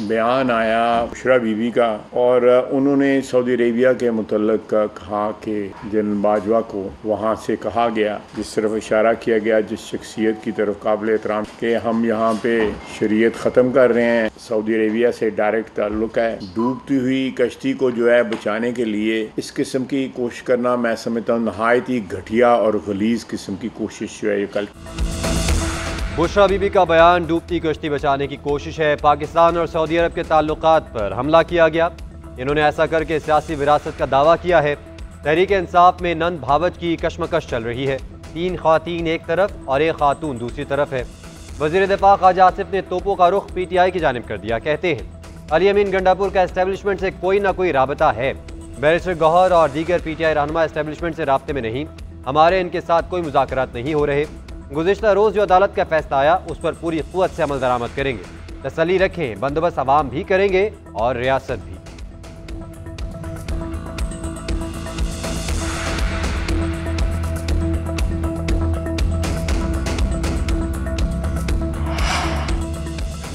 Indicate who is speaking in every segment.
Speaker 1: बयान आया बुशरा बीबी का, और उन्होंने सऊदी अरेबिया के मुतल्लिक कहा कि जनरल बाजवा को वहाँ से कहा गया, जिस तरफ इशारा किया गया, जिस शख्सियत की तरफ काबिल एहतराम कि हम यहाँ पे शरीयत ख़त्म कर रहे हैं, सऊदी अरेबिया से डायरेक्ट ताल्लुक़ है। डूबती हुई कश्ती को जो है बचाने के लिए इस किस्म की कोशिश करना मैं समझता हूँ नहायत ही घटिया और गलीज़ किस्म की कोशिश जो है ये कल।
Speaker 2: बुशरा बीबी का बयान डूबती कश्ती बचाने की कोशिश है। पाकिस्तान और सऊदी अरब के ताल्लुकात पर हमला किया गया। इन्होंने ऐसा करके सियासी विरासत का दावा किया है। तहरीक इंसाफ में नंद भावच की कशमकश चल रही है। 3 ख़वातीन एक तरफ और 1 खातून दूसरी तरफ है। वज़ीर दिफा ख्वाजा आसिफ ने तोपों का रुख PTI की जानिब कर दिया। कहते हैं अली अमीन गंडापुर का एस्टेब्लिशमेंट से कोई ना कोई राबता है। बैरिस्टर गौहर और दीगर PTI रहनुमा एस्टेब्लिशमेंट से राब्ते में नहीं। हमारे इनके साथ कोई मुज़ाकरात नहीं हो रहे। गुज़िश्ता रोज़ जो अदालत का फैसला आया उस पर पूरी क़ुव्वत से अमल दरामद करेंगे। तसल्ली रखें, बंदोबस्त अवाम भी करेंगे और रियासत भी।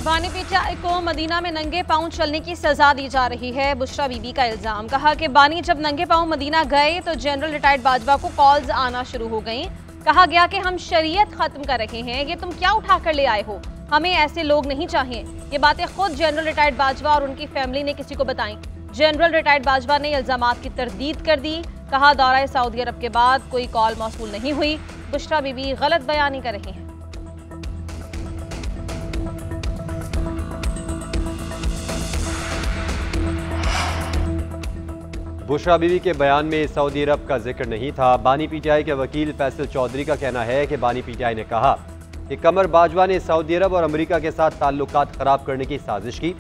Speaker 3: बानी PTI को मदीना में नंगे पांव चलने की सजा दी जा रही है। बुशरा बीबी का इल्जाम, कहा कि बानी जब नंगे पांव मदीना गए तो जनरल रिटायर्ड बाजवा को कॉल्स आना शुरू हो गई। कहा गया कि हम शरीयत खत्म कर रहे हैं, ये तुम क्या उठा कर ले आए हो, हमें ऐसे लोग नहीं चाहिए। ये बातें खुद जनरल रिटायर्ड बाजवा और उनकी फैमिली ने किसी को बताई। जनरल रिटायर्ड बाजवा ने इल्जामात की तरदीद कर दी। कहा दौरा सऊदी अरब के बाद कोई कॉल मौसूल नहीं हुई। बुशरा बीबी गलत बयानी कर रही हैं।
Speaker 2: बुशरा बीबी के बयान में सऊदी अरब का जिक्र नहीं था। बानी PTI के वकील फैसल चौधरी का कहना है कि बानी PTI ने कहा कि कमर बाजवा ने सऊदी अरब और अमेरिका के साथ ताल्लुकात ख़राब करने की साजिश की।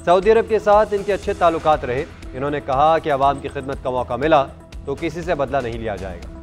Speaker 2: सऊदी अरब के साथ इनके अच्छे ताल्लुकात रहे। इन्होंने कहा कि अवाम की खिदमत का मौका मिला तो किसी से बदला नहीं लिया जाएगा।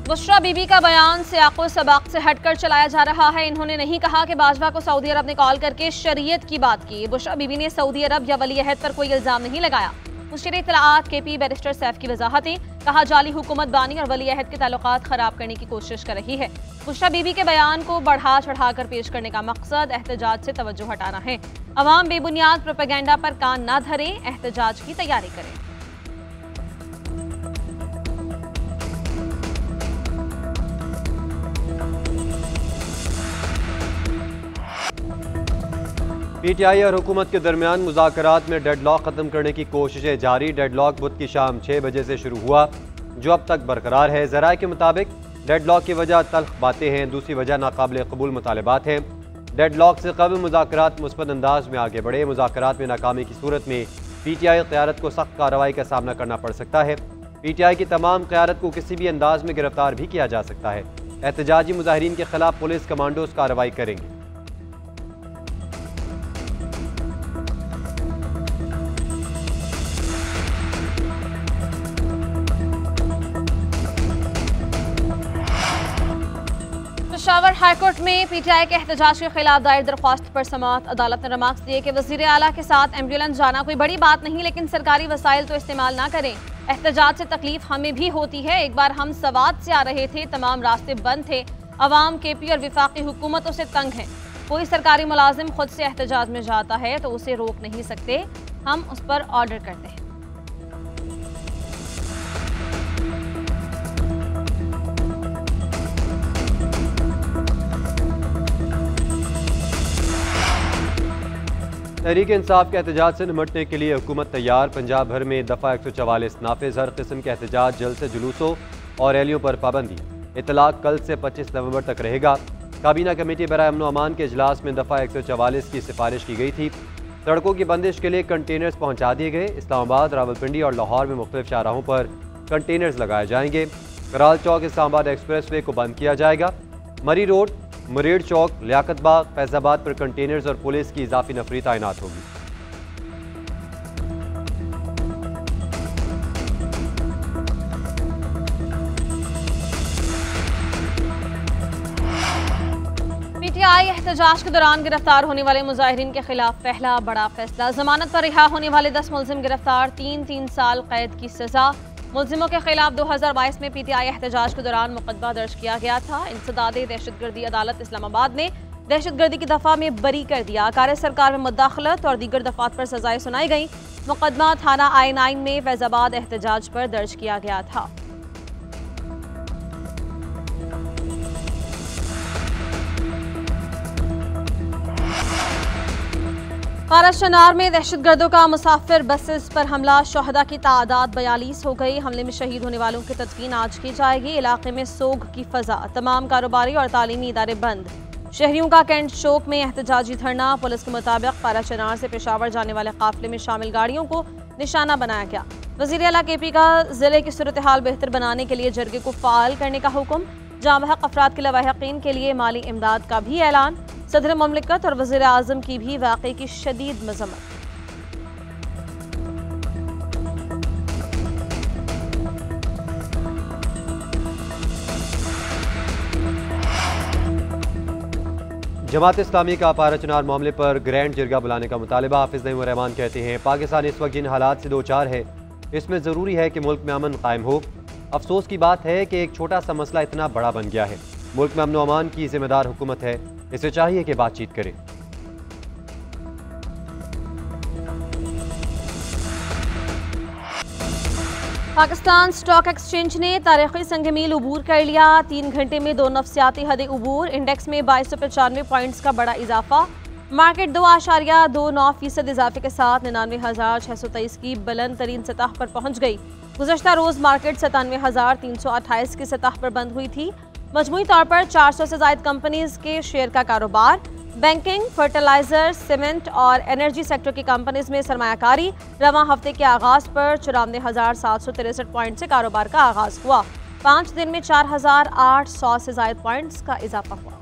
Speaker 3: बुशरा बीबी का बयान सियाक़ो सबाक़ से हटकर चलाया जा रहा है। इन्होंने नहीं कहा कि बाजवा को सऊदी अरब ने कॉल करके शरीयत की बात की। बुशरा बीबी ने सऊदी अरब या वली अहद पर कोई इल्ज़ाम नहीं लगाया। मुशीर इत्तलाआत KP बैरिस्टर सैफ की वजाहतें, कहा जाली हुकूमत बानी और वली अहद के ताल्लुकात ख़राब करने की कोशिश कर रही है। बुशरा बीबी के बयान को बढ़ा चढ़ा कर पेश करने का मकसद एहतजाज से तवज्जो हटाना है। अवाम बेबुनियाद प्रोपेगेंडा पर कान ना धरें, एहतजाज की तैयारी करें।
Speaker 2: PTI और हुकूमत के दरमियान मुज़ाकरात में डेडलॉक ख़त्म करने की कोशिशें जारी। डेडलॉक बुध की शाम 6 बजे से शुरू हुआ, जो अब तक बरकरार है। ज़राए के मुताबिक डेडलॉक की वजह तल्ख बातें हैं, दूसरी वजह नाकाबिल कबूल मुतालबात हैं। डेडलॉक से कबल मुज़ाकरात मुस्बत अंदाज में आगे बढ़े। मुज़ाकरात में नाकामी की सूरत में PTI क़यादत को सख्त कार्रवाई का सामना करना पड़ सकता है। PTI की तमाम क़यादत को किसी भी अंदाज में गिरफ्तार भी किया जा सकता है। एहतजाजी मुजाहिरीन के खिलाफ पुलिस कमांडोज कार्रवाई करेंगे।
Speaker 3: पेशावर हाईकोर्ट में PTI के एहतजाज के खिलाफ दायर दरख्वास्त पर समाअत। अदालत ने रिमार्क्स दिए कि वज़ीर आला के साथ एम्बुलेंस जाना कोई बड़ी बात नहीं, लेकिन सरकारी वसाइल तो इस्तेमाल ना करें। एहतजाज से तकलीफ हमें भी होती है। एक बार हम सवात से आ रहे थे, तमाम रास्ते बंद थे। अवाम KP और विफाकी हुकूमतों से तंग हैं। कोई सरकारी मुलाजिम खुद से एहतजाज में जाता है तो उसे रोक नहीं सकते, हम उस पर ऑर्डर करते हैं।
Speaker 2: तहरीक इंसाफ के एहतजाज से निमटने के लिए हुकूमत तैयार। पंजाब भर में दफ़ा 144 नाफिज। हर किस्म के एहतजाज, जलसे, जुलूसों और रैलियों पर पाबंदी। इतलाक कल से 25 नवंबर तक रहेगा। काबीना कमेटी बराए अमन अमान के इजलास में दफ़ा 144 की सिफारिश की गई थी। सड़कों की बंदिश के लिए कंटेनर्स पहुँचा दिए गए। इस्लामाबाद, रावलपिंडी और लाहौर में मुख्तलिफ शाहराहों पर कंटेनर्स लगाए जाएंगे। कराल चौक इस्लामाबाद एक्सप्रेस वे को बंद किया जाएगा। मरी रोड, मुरेड़ चौक, लियाकत बाग, फैजाबाद पर कंटेनर्स और पुलिस की इजाफी नफरी तैनात होगी।
Speaker 3: PTI एहतजाज के दौरान गिरफ्तार होने वाले मुजाहिरीन के खिलाफ पहला बड़ा फैसला। जमानत पर रिहा होने वाले 10 मुलजिम गिरफ्तार, 3-3 साल कैद की सजा। मुलजिमों के खिलाफ 2022 में पीटीआई एहतजाज के दौरान मुकदमा दर्ज किया गया था। इंसदादे दहशतगर्दी अदालत इस्लामाबाद ने दहशतगर्दी की दफा में बरी कर दिया। कार्य सरकार में मुदाखलत और दीगर दफात पर सजाएं सुनाई गई। मुकदमा थाना I9 में फैजाबाद एहतजाज पर दर्ज किया गया था। पाराशनार में दहशतगर्दों का मुसाफिर बसेस पर हमला, शोहदा की तादाद 42 हो गई। हमले में शहीद होने वालों की तदफीन आज की जाएगी। इलाके में सोग की फजा, तमाम कारोबारी और तालीमी इदारे बंद। शहरियों का कैंट चौक में एहतजाजी धरना। पुलिस के मुताबिक पाराशनार से पेशावर जाने वाले काफिले में शामिल गाड़ियों को निशाना बनाया गया। वज़ीर आला KP का जिले की सूरत हाल बेहतर बनाने के लिए जरगे को फाल करने का हुक्म। जामहक अफराद के लवाहिकीन के लिए माली इमदाद का भी ऐलान। सदर ममलिकत और वज़ीर आज़म की भी वाक़े की शदीद मज़म्मत।
Speaker 2: जमात इस्लामी का पाराचनार मामले पर ग्रैंड जिरगा बुलाने का मुतालबा। हाफिज नईम रहमान कहते हैं पाकिस्तान इस वक्त जिन हालात से दो चार है, इसमें ज़रूरी है कि मुल्क में अमन कायम हो। अफसोस की बात है कि एक छोटा सा मसला इतना बड़ा बन गया है। मुल्क में अमन व अमान की जिम्मेदार हुकूमत है, इसे चाहिए कि बातचीत करे।
Speaker 3: पाकिस्तान स्टॉक एक्सचेंज ने तारीखी संग मील अबूर कर लिया। 3 घंटे में 2 नफ्सियाती हदें अबूर। इंडेक्स में 2295 पॉइंट्स का बड़ा इजाफा। मार्केट 2.29% इजाफे के साथ 99,623 की बुलंद तरीन सतह पर पहुंच गई। गुज़श्ता रोज़ मार्केट 97,328 की सतह पर बंद हुई थी। मजमूई तौर पर 400 से ज़ायद कंपनीज के शेयर का कारोबार। बैंकिंग, फर्टिलाइजर, सीमेंट और एनर्जी सेक्टर की कंपनीज में सरमायाकारी। रवां हफ्ते के आगाज पर 94,763 पॉइंट से कारोबार का आगाज हुआ। 5 दिन में 4,800 से ज़ायद पॉइंट्स का इजाफा हुआ।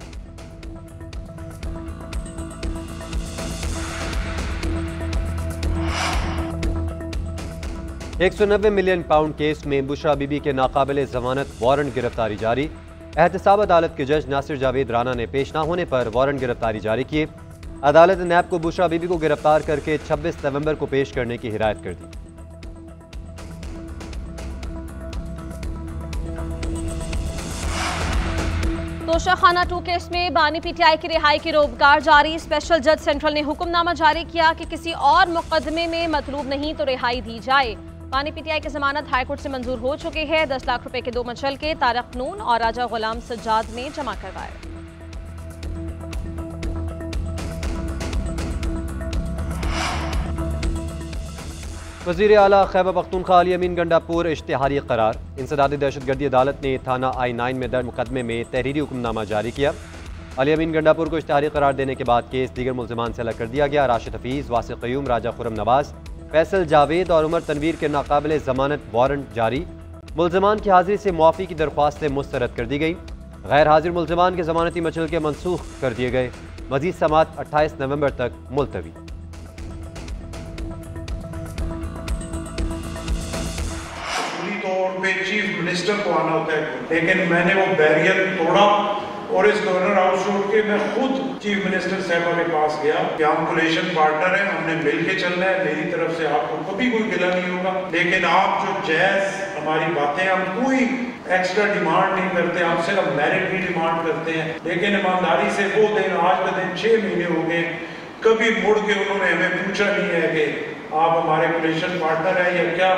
Speaker 2: £190 मिलियन केस में बुशरा बीबी के नाकाबिले जमानत वारंट गिरफ्तारी जारी। एहतसाब अदालत के जज नासिर जावेद राना ने पेश न होने पर वारंट गिरफ्तारी जारी किए। अदालत ने नैब को बुशरा बीबी को गिरफ्तार करके 26 नवंबर को पेश करने की हिदायत कर दी।
Speaker 3: तोशाखाना 2 केस में बानी PTI की रिहाई की रोबकार जारी। स्पेशल जज सेंट्रल ने हुक्मनामा जारी किया कि किसी और मुकदमे में मतलूब नहीं तो रिहाई दी जाए। बानी PTI की जमानत हाईकोर्ट से मंजूर हो चुकी है। 10 लाख रुपए के 2 मचल के तारक नून और राजा गुलाम सज्जाद ने जमा करवाए।
Speaker 2: वज़ीर आला खैबर पख्तूनख्वा अली अमीन गंडापुर इश्तिहारी करार। इंसदादी दहशतगर्दी अदालत ने थाना I9 में दर्ज मुकदमे में तहरीरी हुक्मनामा जारी किया। अली अमीन गंडापुर को इश्तिहारी करार देने के बाद केस दीगर मुल्ज़िमान से अलग कर दिया गया। राशिद हफीज़, वासिक क़य्यूम, राजा खुर्रम नवाज, फैसल जावेद और उमर तनवीर के नाकाबिले जमानत वारंट जारी। मुल्ज़िमान की हाजिरी से मुआफ़ी की दरख्वास्तें मुस्तरद कर दी गई। गैर हाजिर मुल्ज़िमान के जमानती मचल के मनसूख कर दिए गए। मज़ीद समाअत 28 नवंबर तक मुलतवी।
Speaker 4: तौर पे चीफ मिनिस्टर को आना होता है, लेकिन मैंने वो बैरियर तोड़ा और इस गवर्नर हाउस छोड़ के मैं खुद चीफ मिनिस्टर साहब के पास गया कि हम कोलिशन पार्टनर हैं, हमने मिल के चलना है, मेरी तरफ से आपको कभी कोई गिला नहीं होगा, लेकिन आप जो जैस हमारी बातें, हम कोई एक्स्ट्रा डिमांड नहीं करते, हम सिर्फ मेरिट की डिमांड करते हैं। लेकिन ईमानदारी से वो दिन, आज का दिन 6 महीने हो गए, कभी मुड़ के उन्होंने हमें पूछा नहीं है कि आप हमारे कोलिशन पार्टनर हैं या क्या।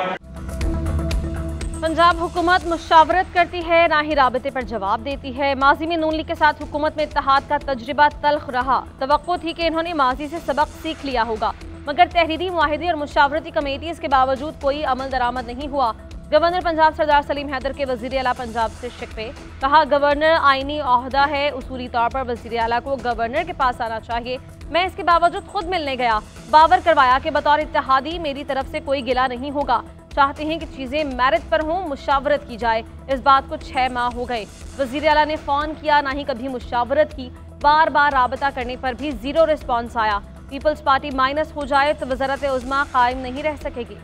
Speaker 3: पंजाब हुकूमत मुशावरत करती है, ना ही राबते पर जवाब देती है। माजी में नून लीग के साथ हुकूमत में इत्तेहाद का तजुर्बा तल्ख रहा। तवक्को थी कि इन्होंने माजी से सबक सीख लिया होगा, मगर तहरीरी मुआहिदे और मुशावरती कमेटीज के बावजूद कोई अमल दरामद नहीं हुआ। गवर्नर पंजाब सरदार सलीम हैदर के वज़ीर आला पंजाब से शिकवे। कहा गवर्नर आईनी ओहदा है, उसूली तौर पर वज़ीर आला को गवर्नर के पास आना चाहिए। मैं इसके बावजूद खुद मिलने गया, बावर करवाया कि बतौर इत्तेहादी मेरी तरफ से कोई गिला नहीं होगा। चाहते हैं कि चीज़ें मेरिट पर हों, मुशावरत की जाए। इस बात को 6 माह हो गए। वज़ीर आला ने फ़ोन किया, ना ही कभी मुशावरत की। बार बार राबता करने पर भी 0 रिस्पॉन्स आया। पीपल्स पार्टी माइनस हो जाए तो वज़ारत उज़्मा कायम नहीं रह सकेगी।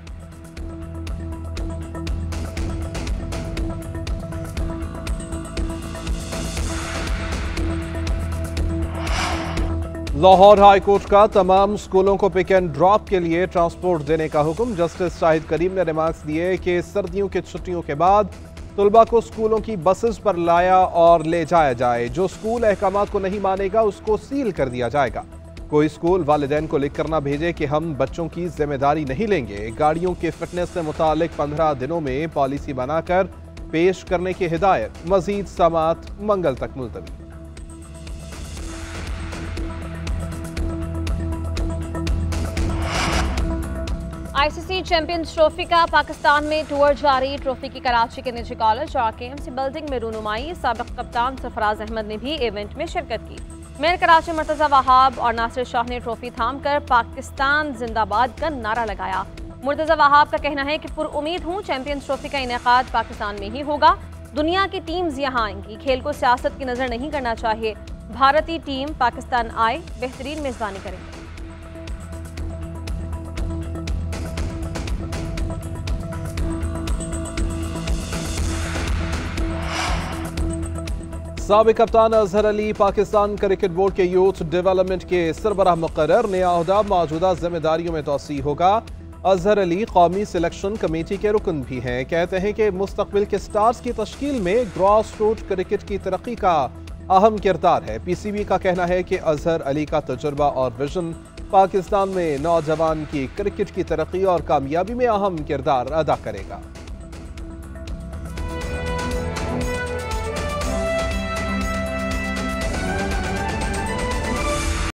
Speaker 5: लाहौर हाई कोर्ट का तमाम स्कूलों को पिक एंड ड्रॉप के लिए ट्रांसपोर्ट देने का हुक्म। जस्टिस शाहिद करीम ने रिमार्क्स दिए कि सर्दियों की छुट्टियों के बाद तुलबा को स्कूलों की बसेस पर लाया और ले जाया जाए। जो स्कूल अहकामात को नहीं मानेगा उसको सील कर दिया जाएगा। कोई स्कूल वालिदैन को लिख कर ना भेजे कि हम बच्चों की जिम्मेदारी नहीं लेंगे। गाड़ियों के फिटनेस से मुतालिक 15 दिनों में पॉलिसी बनाकर पेश करने की हिदायत। मजीद समात मंगल तक मुलतवी।
Speaker 3: आईसीसी चैंपियंस ट्रॉफी का पाकिस्तान में टूर जारी। ट्रॉफी की कराची के निजी कॉलेज और केएमसी बिल्डिंग में रूनुमाई। साबिक कप्तान सरफराज अहमद ने भी इवेंट में शिरकत की। मेयर कराची मुर्तजा वहाब और नासिर शाह ने ट्रॉफी थामकर पाकिस्तान जिंदाबाद का नारा लगाया। मुर्तजा वहाब का कहना है कि पुरुम्मीद हूँ चैंपियंस ट्रॉफी का इनेकाद पाकिस्तान में ही होगा। दुनिया की टीम्स यहाँ आएंगी। खेल को सियासत की नजर नहीं करना चाहिए। भारतीय टीम पाकिस्तान आए, बेहतरीन मेजबानी करेंगे।
Speaker 5: साबिक कप्तान अजहर अली पाकिस्तान क्रिकेट बोर्ड के यूथ डेवलपमेंट के सरबराह मुकर्रर। नया ओहदा मौजूदा जिम्मेदारियों में तोसी होगा। अजहर अली कौमी सिलेक्शन कमेटी के रुकन भी हैं। कहते हैं कि मुस्तकबिल के स्टार्स की तश्कील में ग्रास रूट क्रिकेट की तरक्की का अहम किरदार है। पीसीबी का कहना है कि अजहर अली का तजुर्बा और विजन पाकिस्तान में नौजवान की क्रिकेट की तरक्की और कामयाबी में अहम किरदार अदा करेगा।